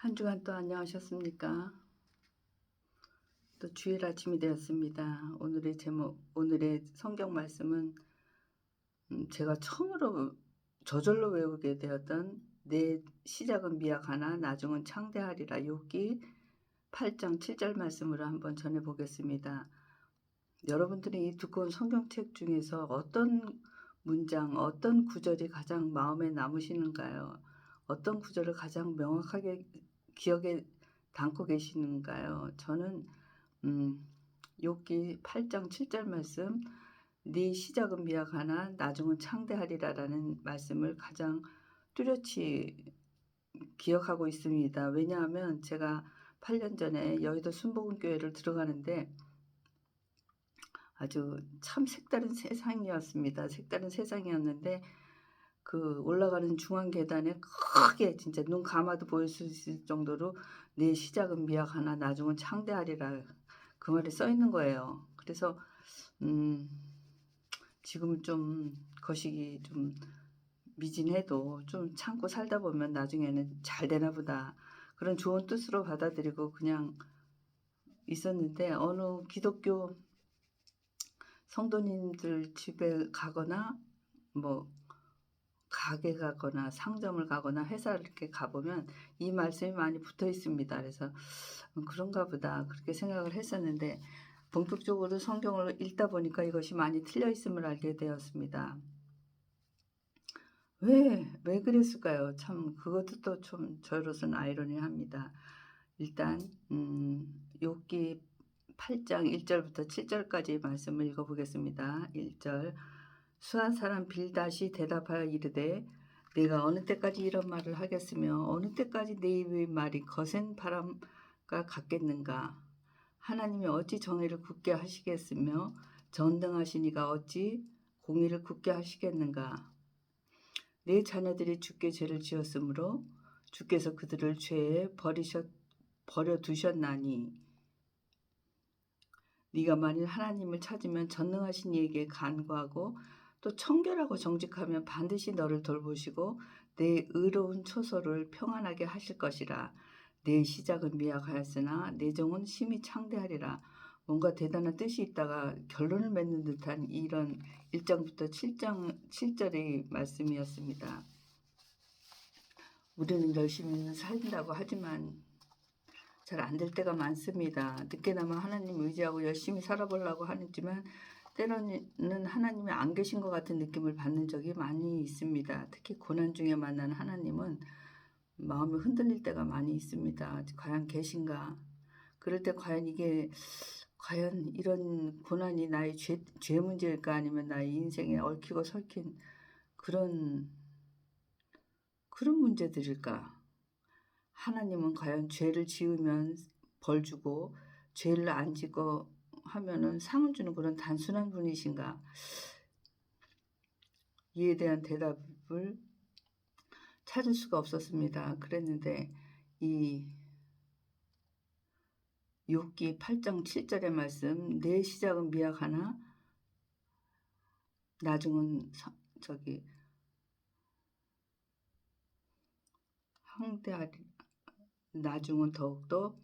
한 주간 또 안녕하셨습니까? 또 주일 아침이 되었습니다. 오늘의 제목, 오늘의 성경 말씀은 제가 처음으로 저절로 외우게 되었던 내 시작은 미약하나 나중은 창대하리라 욥기 8장 7절 말씀으로 한번 전해보겠습니다. 여러분들이 이 두꺼운 성경책 중에서 어떤 문장, 어떤 구절이 가장 마음에 남으시는가요? 어떤 구절을 가장 명확하게 기억에 담고 계시는가요? 저는 욥기 8장 7절 말씀 네 시작은 미약하나 나중은 창대하리라라는 말씀을 가장 뚜렷이 기억하고 있습니다. 왜냐하면 제가 8년 전에 여의도 순복음교회를 들어가는데 아주 참 색다른 세상이었습니다. 색다른 세상이었는데 그 올라가는 중앙 계단에 크게 진짜 눈 감아도 보일 수 있을 정도로 내 시작은 미약하나 나중은 창대하리라 그 말이 써 있는 거예요. 그래서 지금은 좀 거시기 좀 미진해도 좀 참고 살다 보면 나중에는 잘 되나 보다 그런 좋은 뜻으로 받아들이고 그냥 있었는데 어느 기독교 성도님들 집에 가거나 뭐 가게 가거나 상점을 가거나 회사를 이렇게 가보면 이 말씀이 많이 붙어 있습니다. 그래서 그런가 보다 그렇게 생각을 했었는데 본격적으로 성경을 읽다 보니까 이것이 많이 틀려 있음을 알게 되었습니다. 왜 그랬을까요? 참 그것도 또 좀 저로서는 아이러니합니다. 일단 욥기 8장 1절부터 7절까지 말씀을 읽어보겠습니다. 1절 수한 사람 빌닷이 대답하여 이르되 내가 어느 때까지 이런 말을 하겠으며 어느 때까지 내 입의 말이 거센 바람과 같겠는가. 하나님이 어찌 정의를 굳게 하시겠으며 전능하신 이가 어찌 공의를 굳게 하시겠는가. 내 자녀들이 주께 죄를 지었으므로 주께서 그들을 죄에 버려두셨나니 네가 만일 하나님을 찾으면 전능하신 이에게 간구하고 또 청결하고 정직하면 반드시 너를 돌보시고 내 의로운 초소를 평안하게 하실 것이라. 내 시작은 미약하였으나 내 종은 심히 창대하리라. 뭔가 대단한 뜻이 있다가 결론을 맺는 듯한 이런 1장부터 7절의 말씀이었습니다. 우리는 열심히 살린다고 하지만 잘 안 될 때가 많습니다. 늦게나마 하나님 의지하고 열심히 살아보려고 하지만 때로는 하나님이 안 계신 것 같은 느낌을 받는 적이 많이 있습니다. 특히 고난 중에 만나는 하나님은 마음이 흔들릴 때가 많이 있습니다. 과연 계신가? 그럴 때 과연 이런 고난이 나의 죄 문제일까 아니면 나의 인생에 얽히고 설킨 그런 문제들일까? 하나님은 과연 죄를 지으면 벌 주고 죄를 안 짓고 하면은 상을 주는 그런 단순한 분이신가? 이에 대한 대답을 찾을 수가 없었습니다. 그랬는데 이 욥기 8장 7절의 말씀 내 시작은 미약하나 나중은 황대하리 나중은 더욱더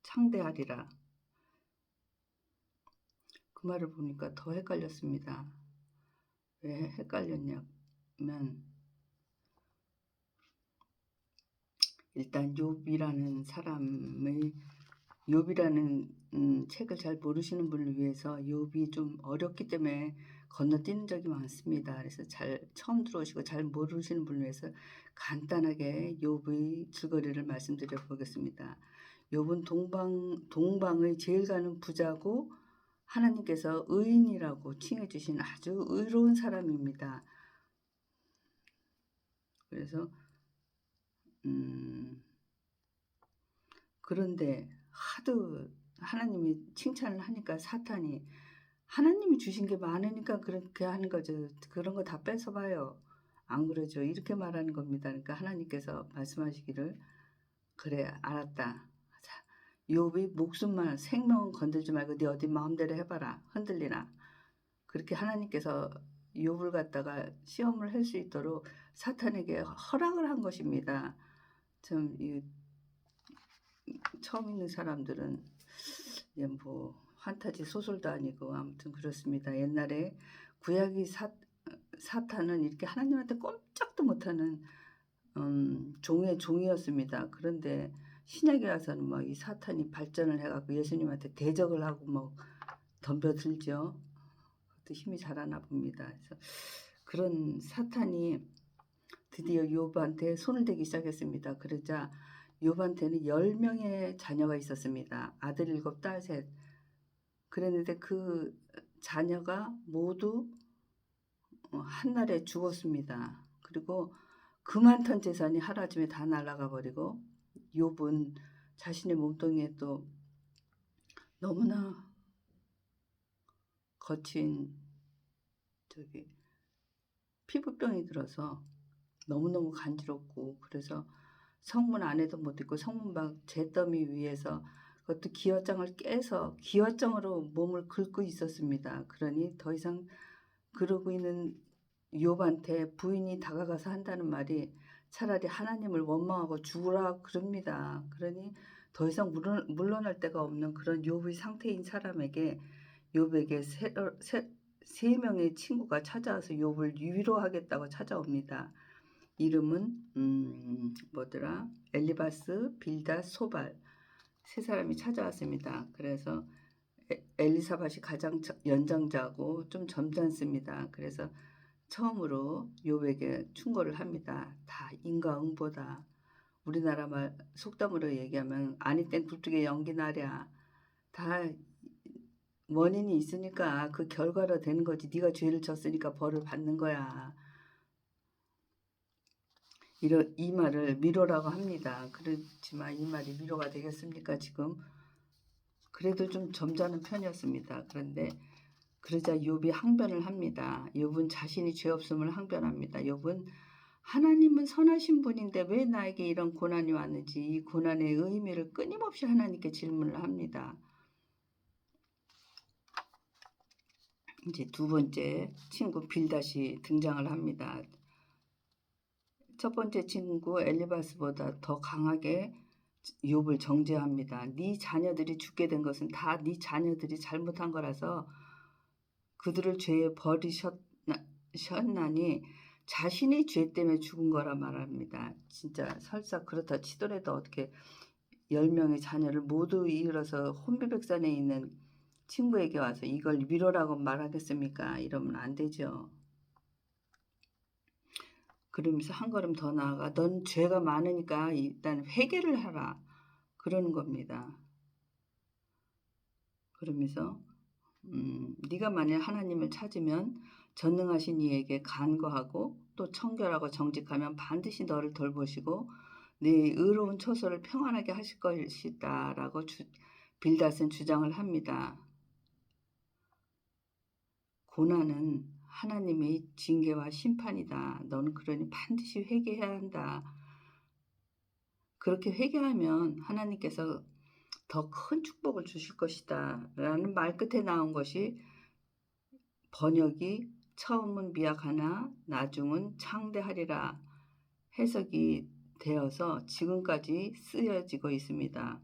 창대하리라. 그 말을 보니까 더 헷갈렸습니다. 왜 헷갈렸냐면 일단 욥이라는 책을 잘 모르시는 분을 위해서 욥이 좀 어렵기 때문에 건너뛰는 적이 많습니다. 그래서 처음 들어오시고 잘 모르시는 분을 위해서 간단하게 욥의 줄거리를 말씀드려 보겠습니다. 욥은 동방의 제일 가는 부자고 하나님께서 의인이라고 칭해 주신 아주 의로운 사람입니다. 그래서 그런데 하도 하나님이 칭찬을 하니까 사탄이 하나님이 주신 게 많으니까 그렇게 하는 거죠. 그런 거 다 뺏어봐요. 안 그러죠. 이렇게 말하는 겁니다. 그러니까 하나님께서 말씀하시기를 그래 알았다. 욥이 목숨만 생명은 건들지 말고 네 어디 마음대로 해봐라. 흔들리나. 그렇게 하나님께서 욥을 갖다가 시험을 할 수 있도록 사탄에게 허락을 한 것입니다. 참 처음 읽는 사람들은 뭐 판타지 소설도 아니고 아무튼 그렇습니다. 옛날에 구약의 사탄은 이렇게 하나님한테 꼼짝도 못하는 종의 종이었습니다. 그런데 신약에 와서는 뭐 이 사탄이 발전을 해갖고 예수님한테 대적을 하고 뭐 덤벼들죠. 그것도 힘이 자라나 봅니다. 그래서 그런 사탄이 드디어 욥한테 손을 대기 시작했습니다. 그러자 욥한테는 10명의 자녀가 있었습니다. 아들 7, 딸 3. 그랬는데 그 자녀가 모두 한날에 죽었습니다. 그리고 그 많던 재산이 하루아침에 다 날아가 버리고 욥은 자신의 몸뚱이에 또 너무나 거친 피부병이 들어서 너무너무 간지럽고, 그래서 성문 안에도 못 있고 성문 밖 잿더미 위에서 그것도 기와장을 깨서 기와장으로 몸을 긁고 있었습니다. 그러니 더 이상 그러고 있는 욥한테 부인이 다가가서 한다는 말이 차라리 하나님을 원망하고 죽으라 그럽니다. 그러니 더 이상 물러날 데가 없는 그런 욥의 상태인 사람에게 욥에게 세 명의 친구가 찾아와서 욥을 위로하겠다고 찾아옵니다. 이름은 뭐더라? 엘리바스, 빌닷, 소발 세 사람이 찾아왔습니다. 그래서 엘리사밭이 가장 연장자고 좀 점잖습니다. 그래서 처음으로 욥에게 충고를 합니다. 다 인과응보다. 우리나라 말 속담으로 얘기하면 아니 땐 굴뚝에 연기 나랴. 다 원인이 있으니까 그 결과로 되는 거지. 네가 죄를 졌으니까 벌을 받는 거야. 이 말을 위로라고 합니다. 그렇지만 이 말이 위로가 되겠습니까 지금? 그래도 좀 점잖은 편이었습니다. 그런데 그러자 욥이 항변을 합니다. 욥은 자신이 죄 없음을 항변합니다. 욥은 하나님은 선하신 분인데 왜 나에게 이런 고난이 왔는지 이 고난의 의미를 끊임없이 하나님께 질문을 합니다. 이제 두 번째 친구 빌닷이 등장을 합니다. 첫 번째 친구 엘리바스보다 더 강하게 욥을 정죄합니다. 네 자녀들이 죽게 된 것은 다 네 자녀들이 잘못한 거라서 그들을 죄에 버리셨나니 자신이 죄 때문에 죽은 거라 말합니다. 진짜 설사 그렇다 치더라도 어떻게 10명의 자녀를 모두 잃어서 혼비백산에 있는 친구에게 와서 이걸 위로라고 말하겠습니까? 이러면 안 되죠. 그러면서 한 걸음 더 나아가 넌 죄가 많으니까 일단 회개를 하라. 그러는 겁니다. 그러면서 네가 만약 하나님을 찾으면 전능하신 이에게 간구하고 또 청결하고 정직하면 반드시 너를 돌보시고 네 의로운 처소를 평안하게 하실 것이다 라고 빌닷은 주장을 합니다. 고난은 하나님의 징계와 심판이다. 너는 그러니 반드시 회개해야 한다. 그렇게 회개하면 하나님께서 더 큰 축복을 주실 것이다 라는 말 끝에 나온 것이 번역이 처음은 미약하나 나중은 창대하리라 해석이 되어서 지금까지 쓰여지고 있습니다.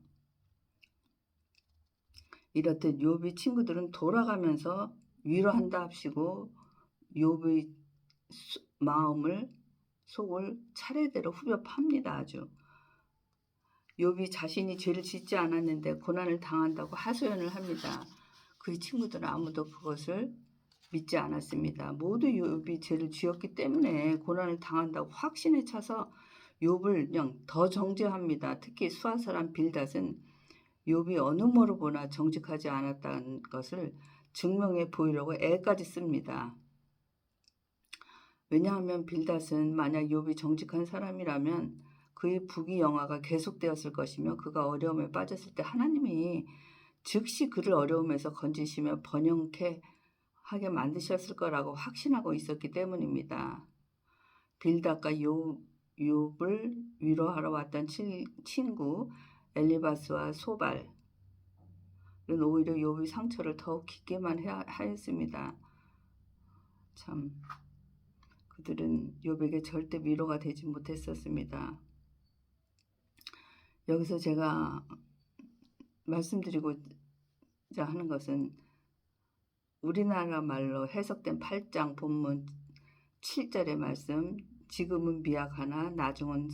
이렇듯 욥의 친구들은 돌아가면서 위로한다 합시고 욥의 마음을 속을 차례대로 후벼 팝니다. 아주 욥이 자신이 죄를 짓지 않았는데 고난을 당한다고 하소연을 합니다. 그의 친구들은 아무도 그것을 믿지 않았습니다. 모두 욥이 죄를 지었기 때문에 고난을 당한다고 확신에 차서 욥을 그냥 더 정죄합니다. 특히 수아 사람 빌닷은 욥이 어느 뭐로 보나 정직하지 않았다는 것을 증명해 보이려고 애까지 씁니다. 왜냐하면 빌닷은 만약 욥이 정직한 사람이라면 그의 부귀영화가 계속되었을 것이며 그가 어려움에 빠졌을 때 하나님이 즉시 그를 어려움에서 건지시며 번영케 하게 만드셨을 거라고 확신하고 있었기 때문입니다. 빌닷과 욥을 위로하러 왔던 친구 엘리바스와 소발은 오히려 욥의 상처를 더욱 깊게만 하였습니다. 참 그들은 욥에게 절대 위로가 되지 못했었습니다. 여기서 제가 말씀드리고자 하는 것은 우리나라 말로 해석된 8장 본문 7절의 말씀, 지금은 미약하나 나중은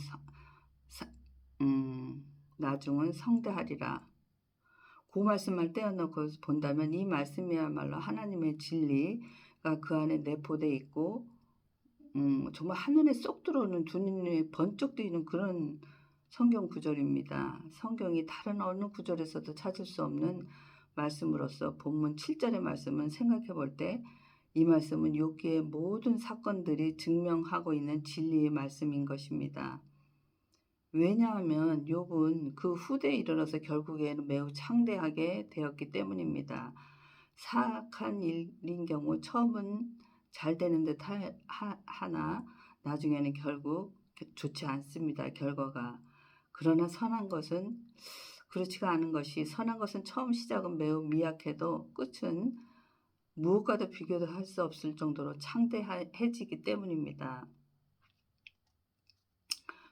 성대하리라. 그 말씀을 떼어놓고 본다면 이 말씀이야말로 하나님의 진리가 그 안에 내포되어 있고 정말 한눈에 쏙 들어오는 두 눈에 번쩍 뜨이는 그런 성경 구절입니다. 성경이 다른 어느 구절에서도 찾을 수 없는 말씀으로서 본문 7절의 말씀은 생각해 볼 때 이 말씀은 욥기의 모든 사건들이 증명하고 있는 진리의 말씀인 것입니다. 왜냐하면 욥은 그 후대에 이르러서 결국에는 매우 창대하게 되었기 때문입니다. 사악한 일인 경우 처음은 잘 되는 듯 하나 나중에는 결국 좋지 않습니다. 결과가. 그러나 선한 것은 그렇지가 않은 것이, 선한 것은 처음 시작은 매우 미약해도 끝은 무엇과도 비교도 할 수 없을 정도로 창대해지기 때문입니다.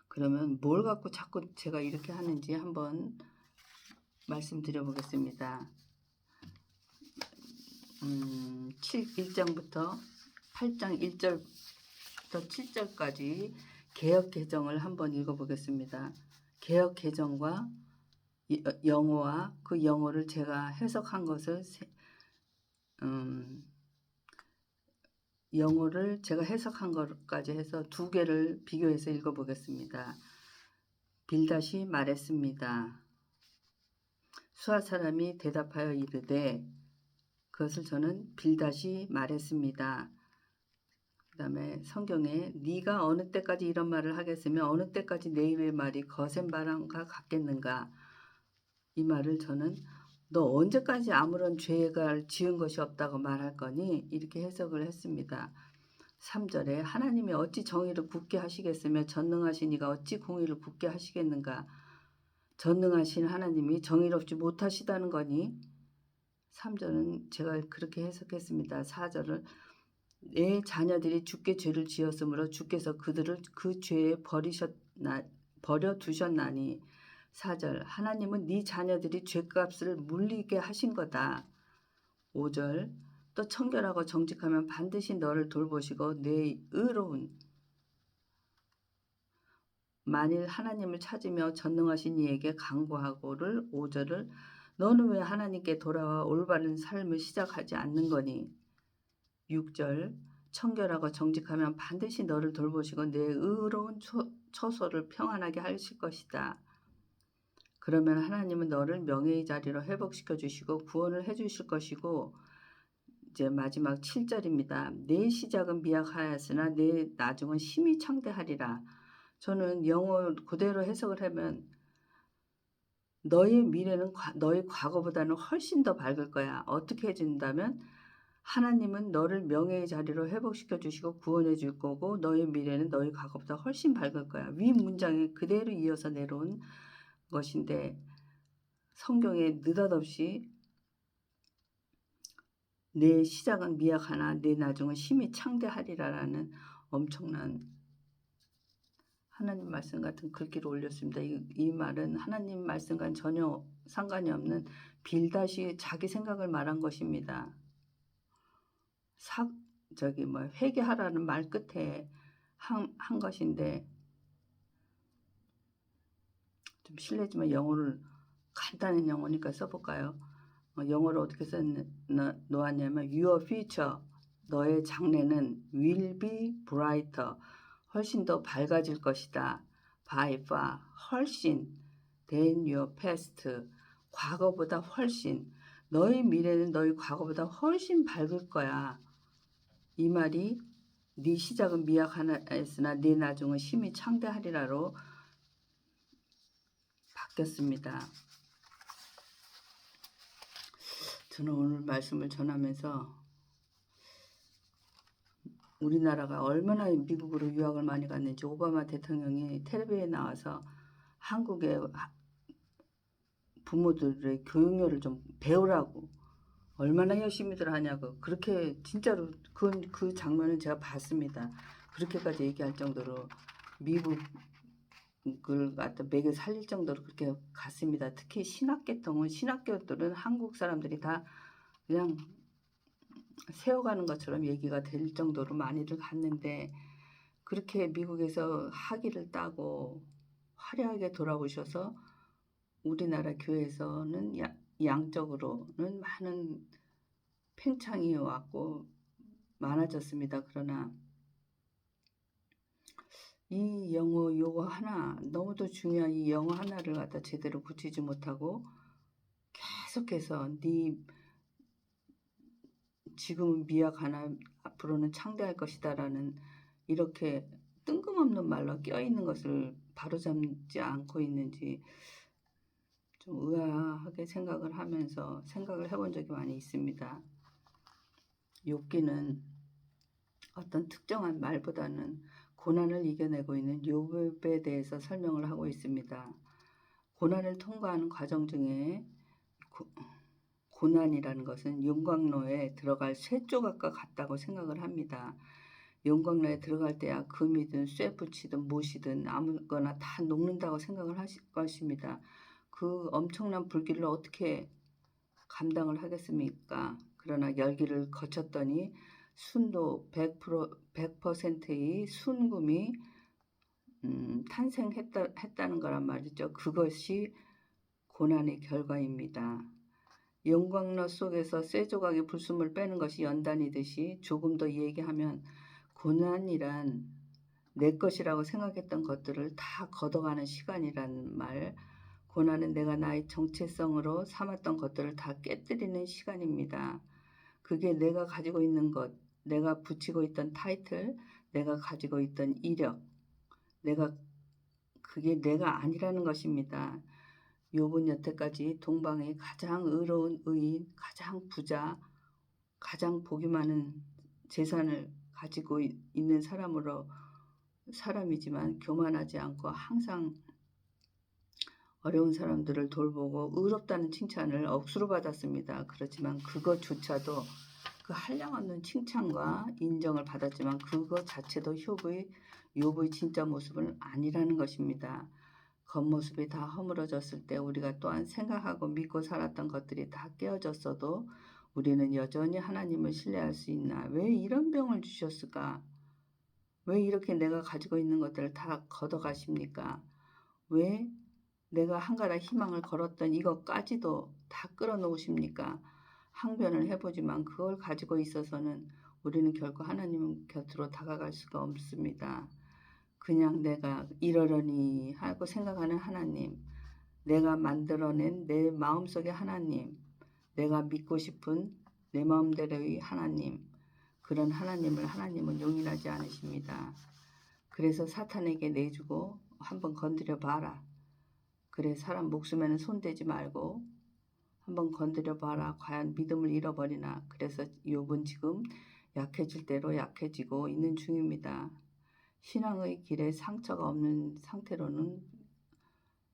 그러면 뭘 갖고 자꾸 제가 이렇게 하는지 한번 말씀드려 보겠습니다. 1장부터 8장 1절부터 7절까지 개역 개정을 한번 읽어보겠습니다. 개역 개정과 영어와 그 영어를 제가 해석한 것을 영어를 제가 해석한 것까지 해서 두 개를 비교해서 읽어보겠습니다. 빌닷이 말했습니다. 수아 사람이 대답하여 이르되, 그것을 저는 빌닷이 말했습니다. 그 다음에 성경에 네가 어느 때까지 이런 말을 하겠으며 어느 때까지 내 입의 말이 거센 바람과 같겠는가. 이 말을 저는 너 언제까지 아무런 죄가 지은 것이 없다고 말할 거니? 이렇게 해석을 했습니다. 3절에 하나님이 어찌 정의를 굳게 하시겠으며 전능하신 이가 어찌 공의를 굳게 하시겠는가. 전능하신 하나님이 정의롭지 못하시다는 거니? 3절은 제가 그렇게 해석했습니다. 4절을 내 자녀들이 주께 죄를 지었으므로 주께서 그들을 그 죄에 버려두셨나니. 4절 하나님은 네 자녀들이 죄값을 물리게 하신 거다. 5절 또 청결하고 정직하면 반드시 너를 돌보시고 내 의로운 만일 하나님을 찾으며 전능하신 이에게 간구하고를. 5절을 너는 왜 하나님께 돌아와 올바른 삶을 시작하지 않는 거니. 6절 청결하고 정직하면 반드시 너를 돌보시고 내 의로운 처소를 평안하게 하실 것이다. 그러면 하나님은 너를 명예의 자리로 회복시켜 주시고 구원을 해 주실 것이고, 이제 마지막 7절입니다. 내 시작은 미약하였으나 내 나중은 심히 창대하리라. 저는 영어 그대로 해석을 하면 너의 미래는 너의 과거보다는 훨씬 더 밝을 거야. 어떻게 해준다면 하나님은 너를 명예의 자리로 회복시켜 주시고 구원해 줄 거고 너의 미래는 너의 과거보다 훨씬 밝을 거야. 위 문장에 그대로 이어서 내려온 것인데 성경에 느닷없이 내 시작은 미약하나 내 나중은 심히 창대하리라라는 엄청난 하나님 말씀 같은 글귀를 올렸습니다. 이 말은 하나님 말씀과는 전혀 상관이 없는 빌닷이 자기 생각을 말한 것입니다. 회개하라는 말 끝에 한 것인데, 좀 실례지만 영어를 간단한 영어니까 써볼까요? 영어로 어떻게 써놓았냐면 Your future, 너의 장래는 will be brighter, 훨씬 더 밝아질 것이다. by far, 훨씬 than your past, 과거보다 훨씬. 너의 미래는 너의 과거보다 훨씬 밝을 거야. 이 말이 네 시작은 미약하였으나 네 나중은 심히 창대하리라로 바뀌었습니다. 저는 오늘 말씀을 전하면서 우리나라가 얼마나 미국으로 유학을 많이 갔는지, 오바마 대통령이 텔레비에 나와서 한국의 부모들의 교육열을 좀 배우라고 얼마나 열심히들 하냐고, 그렇게 진짜로 그 장면을 제가 봤습니다. 그렇게까지 얘기할 정도로 미국을 갖다 먹여 살릴 정도로 그렇게 갔습니다. 특히 신학계통은 신학교들은 한국 사람들이 다 그냥 세워가는 것처럼 얘기가 될 정도로 많이들 갔는데 그렇게 미국에서 학위를 따고 화려하게 돌아오셔서 우리나라 교회에서는 양적으로는 많은 팽창이 왔고 많아졌습니다. 그러나 이 영어 요거 하나 너무도 중요한 이 영어 하나를 갖다 제대로 고치지 못하고 계속해서 네 지금은 미약하나 앞으로는 창대할 것이다 라는 이렇게 뜬금없는 말로 껴있는 것을 바로잡지 않고 있는지 좀 의아하게 생각을 하면서 생각을 해본 적이 많이 있습니다. 욥기는 어떤 특정한 말보다는 고난을 이겨내고 있는 욥에 대해서 설명을 하고 있습니다. 고난을 통과하는 과정 중에 고난이라는 것은 용광로에 들어갈 쇠조각과 같다고 생각을 합니다. 용광로에 들어갈 때야 금이든 쇠붙이든 못이든 아무거나 다 녹는다고 생각을 하실 것입니다. 그 엄청난 불길을 어떻게 감당을 하겠습니까? 그러나 열기를 거쳤더니 순도 100%의 순금이 탄생했다는 거란 말이죠. 그것이 고난의 결과입니다. 용광로 속에서 쇠조각이 불순물 빼는 것이 연단이듯이 조금 더 얘기하면 고난이란 내 것이라고 생각했던 것들을 다 걷어가는 시간이란 말, 고난은 내가 나의 정체성으로 삼았던 것들을 다 깨뜨리는 시간입니다. 그게 내가 가지고 있는 것, 내가 붙이고 있던 타이틀, 내가 가지고 있던 이력, 그게 내가 아니라는 것입니다. 욥은 여태까지 동방의 가장 의로운 의인, 가장 부자, 가장 복이 많은 재산을 가지고 있는 사람이지만 교만하지 않고 항상 어려운 사람들을 돌보고 의롭다는 칭찬을 억수로 받았습니다. 그렇지만 그것조차도 그 한량없는 칭찬과 인정을 받았지만 그것 자체도 욥의 진짜 모습은 아니라는 것입니다. 겉모습이 다 허물어졌을 때 우리가 또한 생각하고 믿고 살았던 것들이 다 깨어졌어도 우리는 여전히 하나님을 신뢰할 수 있나? 왜 이런 병을 주셨을까? 왜 이렇게 내가 가지고 있는 것들을 다 걷어가십니까? 왜 내가 한가닥 희망을 걸었던 이것까지도 다 끌어놓으십니까? 항변을 해보지만 그걸 가지고 있어서는 우리는 결코 하나님 곁으로 다가갈 수가 없습니다. 그냥 내가 이러려니 하고 생각하는 하나님, 내가 만들어낸 내 마음속의 하나님, 내가 믿고 싶은 내 마음대로의 하나님, 그런 하나님은 용인하지 않으십니다. 그래서 사탄에게 내주고 한번 건드려 봐라. 그래 사람 목숨에는 손대지 말고 한번 건드려 봐라. 과연 믿음을 잃어버리나. 그래서 욥은 지금 약해질 대로 약해지고 있는 중입니다. 신앙의 길에 상처가 없는 상태로는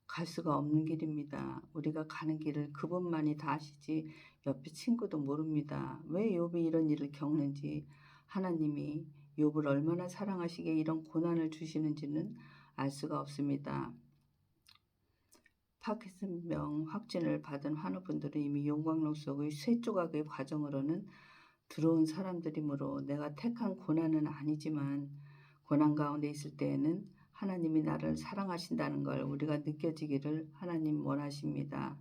갈 수가 없는 길입니다. 우리가 가는 길을 그분만이 다 아시지 옆에 친구도 모릅니다. 왜 욥이 이런 일을 겪는지, 하나님이 욥을 얼마나 사랑하시기에 이런 고난을 주시는지는 알 수가 없습니다. 파킨슨병 확진을 받은 환우분들은 이미 용광로 속의 쇠조각의 과정으로는 들어온 사람들이므로 내가 택한 고난은 아니지만 고난 가운데 있을 때에는 하나님이 나를 사랑하신다는 걸 우리가 느껴지기를 하나님 원하십니다.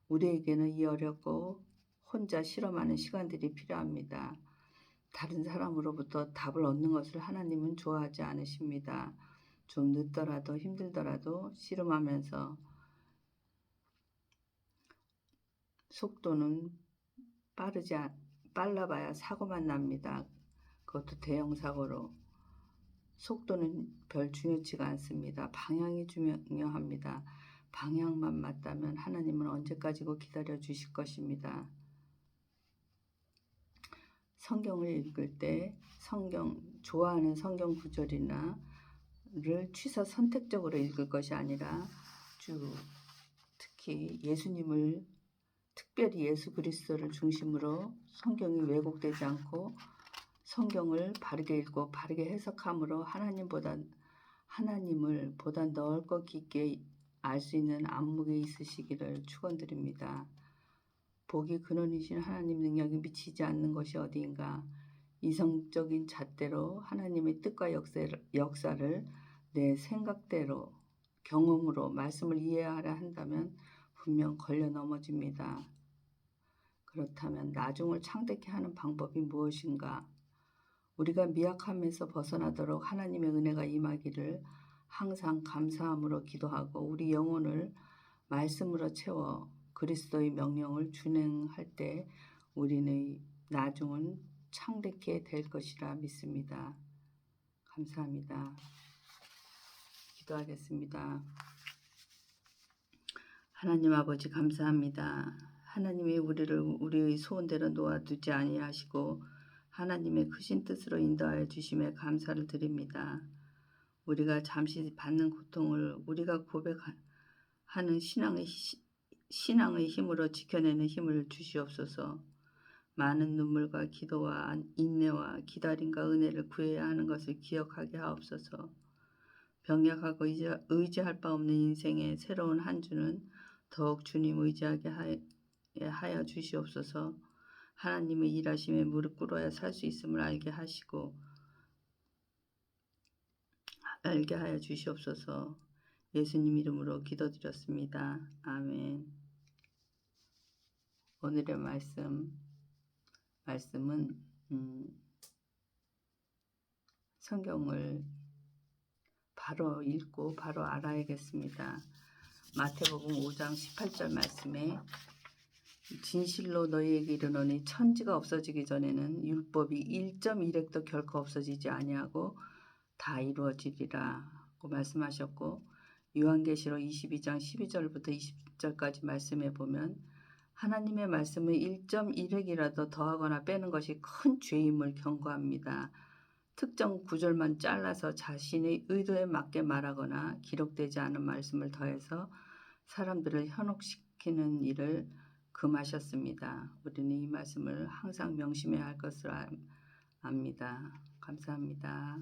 우리에게는 이 어렵고 혼자 실험하는 시간들이 필요합니다. 다른 사람으로부터 답을 얻는 것을 하나님은 좋아하지 않으십니다. 좀 늦더라도 힘들더라도 씨름하면서 속도는 빨라봐야 사고만 납니다. 그것도 대형 사고로. 속도는 별 중요치가 않습니다. 방향이 중요합니다. 방향만 맞다면 하나님은 언제까지고 기다려 주실 것입니다. 성경을 읽을 때 좋아하는 성경 구절이나를 취사 선택적으로 읽을 것이 아니라 특히 예수님을 특별히 예수 그리스도를 중심으로 성경이 왜곡되지 않고 성경을 바르게 읽고 바르게 해석함으로 하나님을 보다 넓고 깊게 알 수 있는 안목이 있으시기를 축원드립니다. 복이 근원이신 하나님 능력이 미치지 않는 것이 어디인가. 이성적인 잣대로 하나님의 뜻과 역사를 내 생각대로 경험으로 말씀을 이해하려 한다면 분명 걸려 넘어집니다. 그렇다면 나중을 창대케 하는 방법이 무엇인가? 우리가 미약함에서 벗어나도록 하나님의 은혜가 임하기를 항상 감사함으로 기도하고 우리 영혼을 말씀으로 채워 그리스도의 명령을 준행할 때 우리의 나중은 창대케 될 것이라 믿습니다. 감사합니다. 기도하겠습니다. 하나님 아버지 감사합니다. 하나님이 우리를 우리의 소원대로 놓아두지 아니하시고 하나님의 크신 뜻으로 인도하여 주심에 감사를 드립니다. 우리가 잠시 받는 고통을 우리가 고백하는 신앙의 힘으로 지켜내는 힘을 주시옵소서. 많은 눈물과 기도와 인내와 기다림과 은혜를 구해야 하는 것을 기억하게 하옵소서. 병약하고 의지할 바 없는 인생의 새로운 한 주는 더욱 주님 의지하게 하여 주시옵소서. 하나님의 일하심에 무릎 꿇어야 살 수 있음을 알게 하여 주시옵소서. 예수님 이름으로 기도드렸습니다. 아멘. 오늘의 말씀은 성경을 바로 읽고 바로 알아야겠습니다. 마태복음 5장 18절 말씀에 진실로 너희에게 이르노니 천지가 없어지기 전에는 율법이 1.1획도 결코 없어지지 아니하고 다 이루어지리라고 말씀하셨고, 요한계시록 22장 12절부터 20절까지 말씀해 보면 하나님의 말씀은 1.1획이라도 더하거나 빼는 것이 큰 죄임을 경고합니다. 특정 구절만 잘라서 자신의 의도에 맞게 말하거나 기록되지 않은 말씀을 더해서 사람들을 현혹시키는 일을 금하셨습니다. 우리는 이 말씀을 항상 명심해야 할 것을 압니다. 감사합니다.